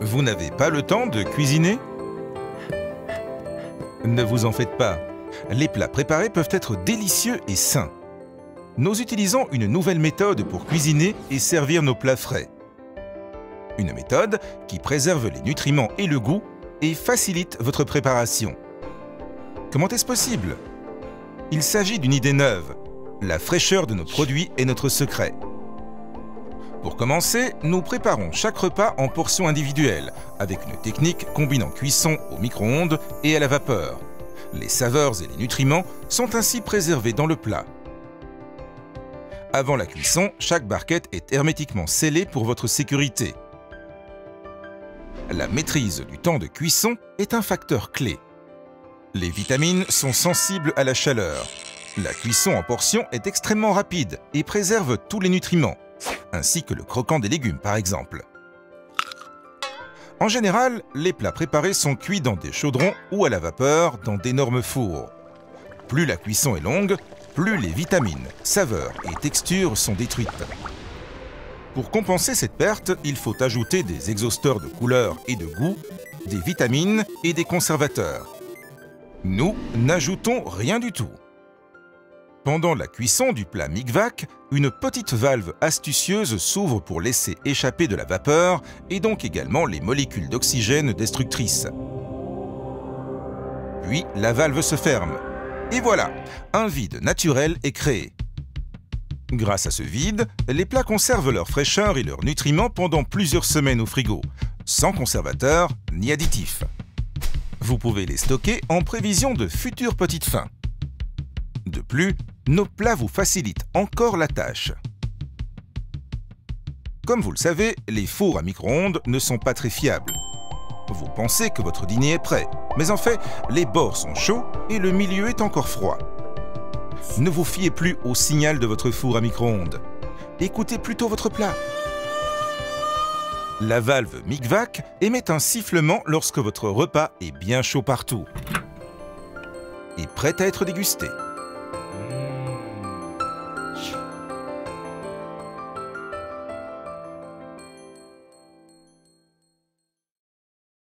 Vous n'avez pas le temps de cuisiner? Ne vous en faites pas. Les plats préparés peuvent être délicieux et sains. Nous utilisons une nouvelle méthode pour cuisiner et servir nos plats frais. Une méthode qui préserve les nutriments et le goût et facilite votre préparation. Comment est-ce possible? Il s'agit d'une idée neuve. La fraîcheur de nos produits est notre secret. Pour commencer, nous préparons chaque repas en portions individuelles, avec une technique combinant cuisson au micro-ondes et à la vapeur. Les saveurs et les nutriments sont ainsi préservés dans le plat. Avant la cuisson, chaque barquette est hermétiquement scellée pour votre sécurité. La maîtrise du temps de cuisson est un facteur clé. Les vitamines sont sensibles à la chaleur. La cuisson en portions est extrêmement rapide et préserve tous les nutriments, ainsi que le croquant des légumes par exemple. En général, les plats préparés sont cuits dans des chaudrons ou à la vapeur dans d'énormes fours. Plus la cuisson est longue, plus les vitamines, saveurs et textures sont détruites. Pour compenser cette perte, il faut ajouter des exhausteurs de couleur et de goût, des vitamines et des conservateurs. Nous n'ajoutons rien du tout. Pendant la cuisson du plat Mikvac, une petite valve astucieuse s'ouvre pour laisser échapper de la vapeur et donc également les molécules d'oxygène destructrices. Puis la valve se ferme. Et voilà, un vide naturel est créé. Grâce à ce vide, les plats conservent leur fraîcheur et leurs nutriments pendant plusieurs semaines au frigo, sans conservateur ni additifs. Vous pouvez les stocker en prévision de futures petites faims. De plus, nos plats vous facilitent encore la tâche. Comme vous le savez, les fours à micro-ondes ne sont pas très fiables. Vous pensez que votre dîner est prêt, mais en fait, les bords sont chauds et le milieu est encore froid. Ne vous fiez plus au signal de votre four à micro-ondes. Écoutez plutôt votre plat. La valve Mikvac émet un sifflement lorsque votre repas est bien chaud partout et prêt à être dégusté.